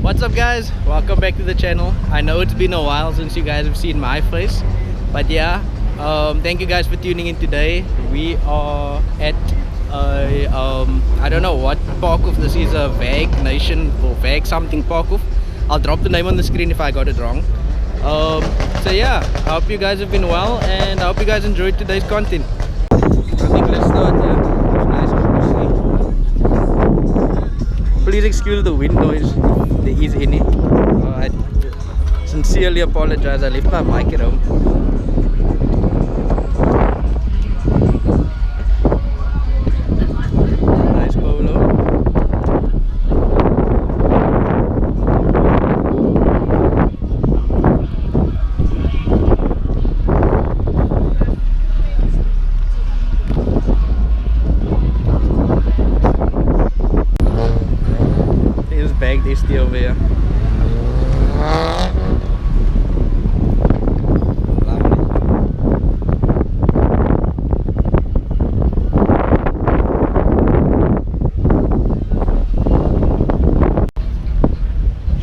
What's up guys, welcome back to the channel. I know it's been a while since you guys have seen my face, but yeah, thank you guys for tuning in today. We are at I don't know what parkoff this is, a VAG Nation or VAG something parkoff. I'll drop the name on the screen if I got it wrong. So yeah, I hope you guys have been well and I hope you guys enjoyed today's content. I think let's start here. It's nice and cozy. Please excuse the wind noise. There is any. I sincerely apologize. I left my mic at home. Nice polo. Here's bag this over here.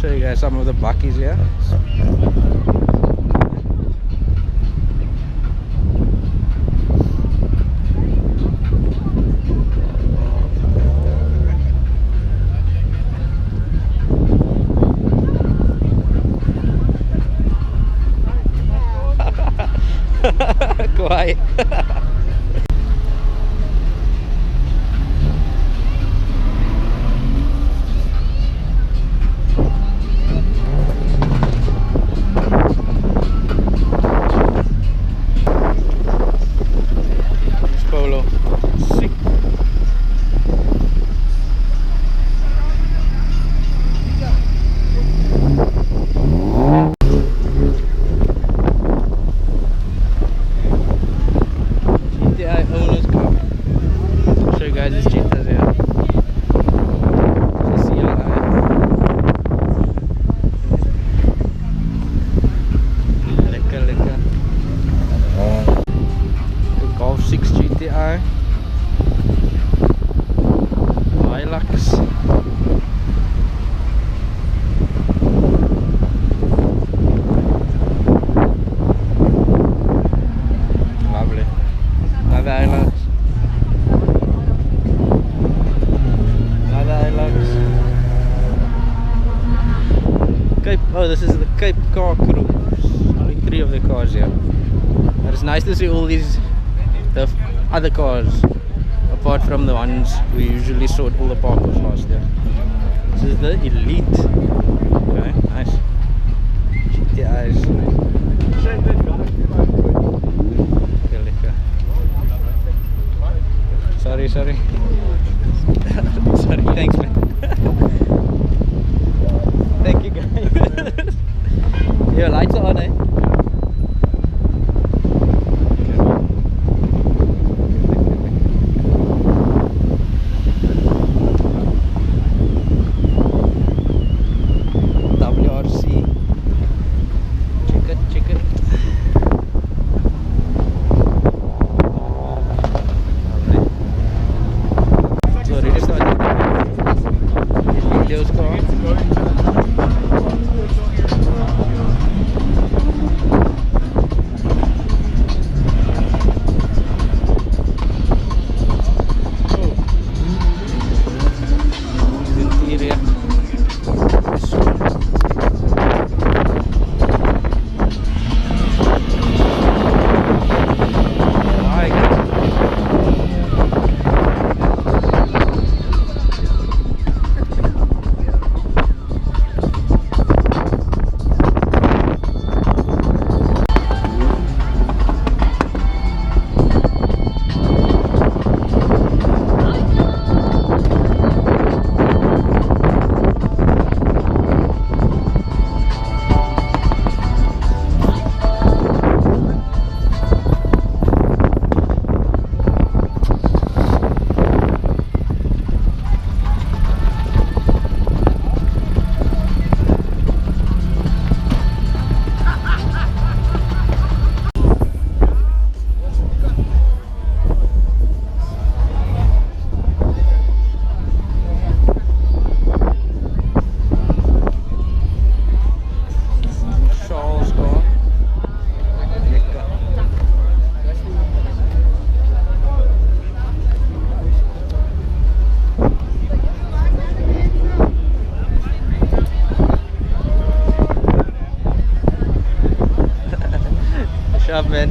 Show you guys some of the buckies here. Quiet. Polo. Sick. GTI Owners Club. I'll show you guys this Jetas here. This is CLI. Lekker, lekker. The Golf 6 GTI. Hilux. Lovely. Another Hilux. Another Hilux. Cape. Oh, this is the Cape Car Cruise. Only 3 of the cars here. But it's nice to see all these the other cars apart from the ones we usually saw at all the parkoffs last year. This is the Elite. Okay, nice. GTIs. Sorry. Sorry, thanks man. Thank you guys. Your lights are on, eh? WRC. Check it. So ready to start. Videos car. job, man.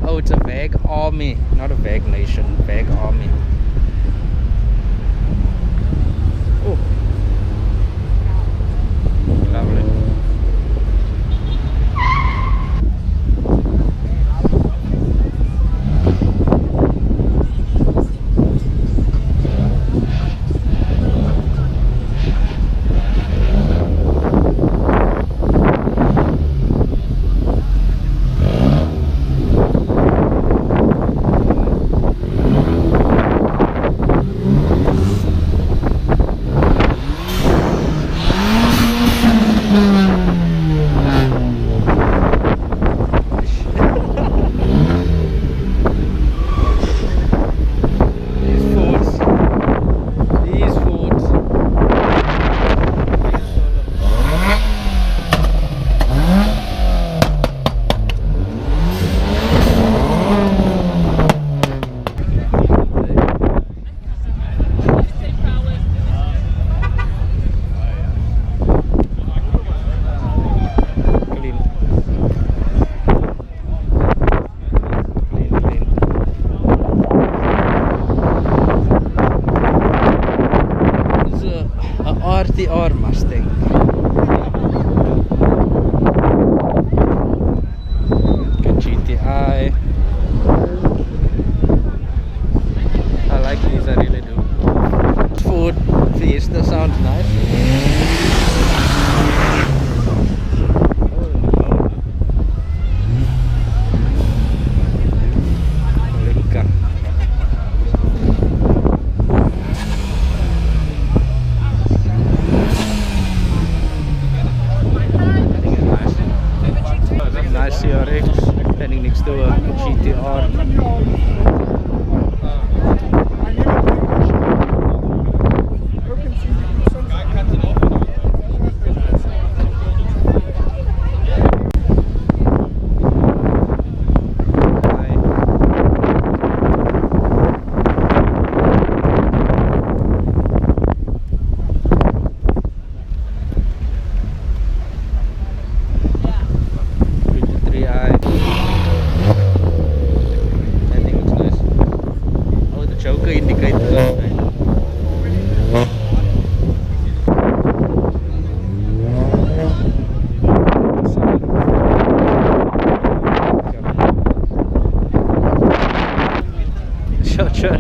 Oh, it's a VAG Army, not a VAG Nation, VAG Army. Oh, lovely. RTR Mustang. Good GTI. I like these, I really do. Ford Fiesta sounds nice. Nice CRX standing next to a GTR. Sure.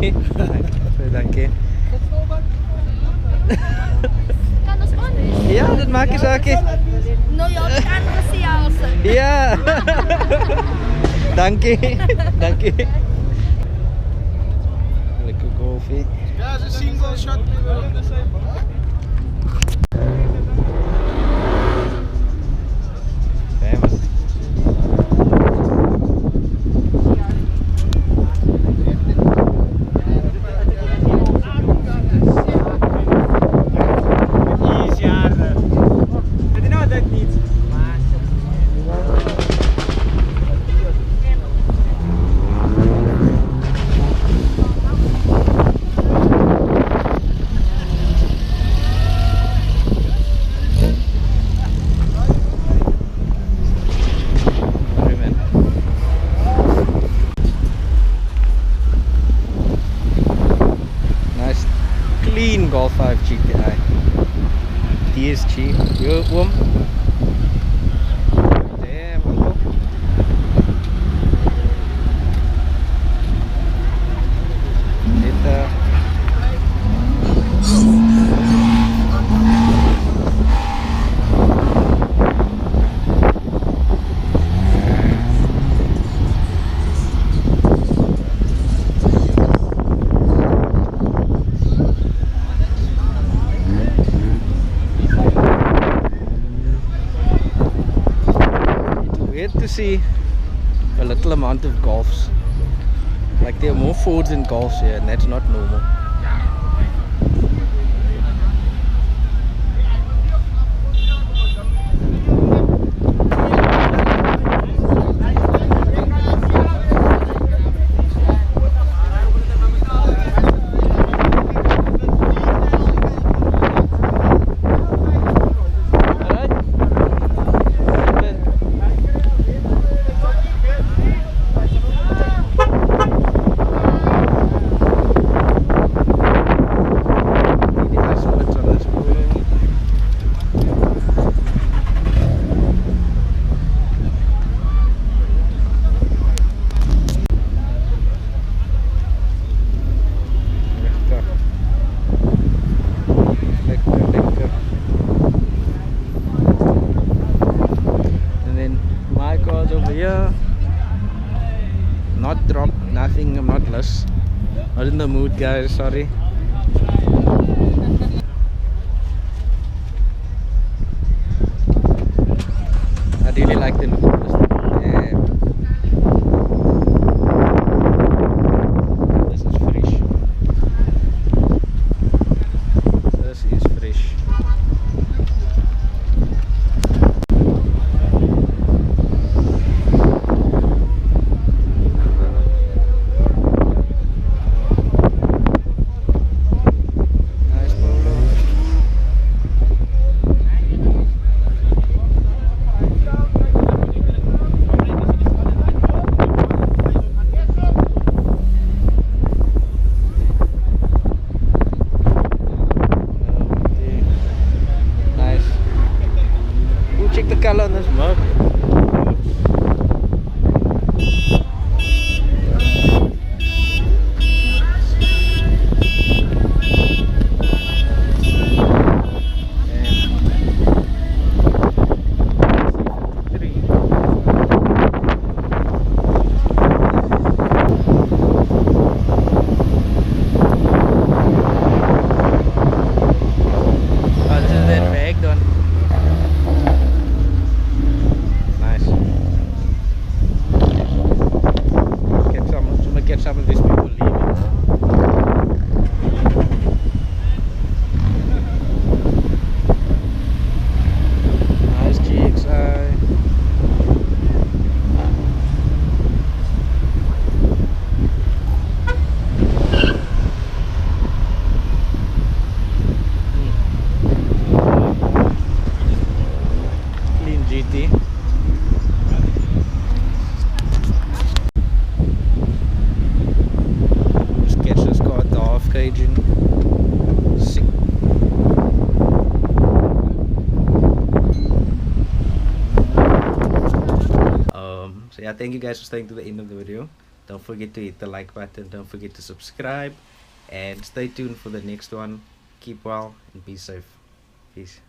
Dankie. Kan ons aan? Ja, dit maak nie saakie. Nou ja, dit kan gesels. Ja. Dankie. Dankie. Lekker koffie. Guys, a single shot. Clean Golf 5 GTI DSG. Yo, oom. Damn, uncle. Dit to see a little amount of golfs. Like there are more Fords than golfs here, and that's not normal. Over here, not dropped, nothing. I'm not less. Not in the mood, guys. Sorry. I really like the look of this thing. Yeah. This is fresh. This is fresh. Check the color on this mug. Oh, this is that VAG one. Get some of these people leaving. Nice GXI. Clean GT. Cajun. Sick. So yeah, thank you guys for staying to the end of the video. Don't forget to hit the like button. Don't forget to subscribe. And stay tuned for the next one. Keep well and be safe. Peace.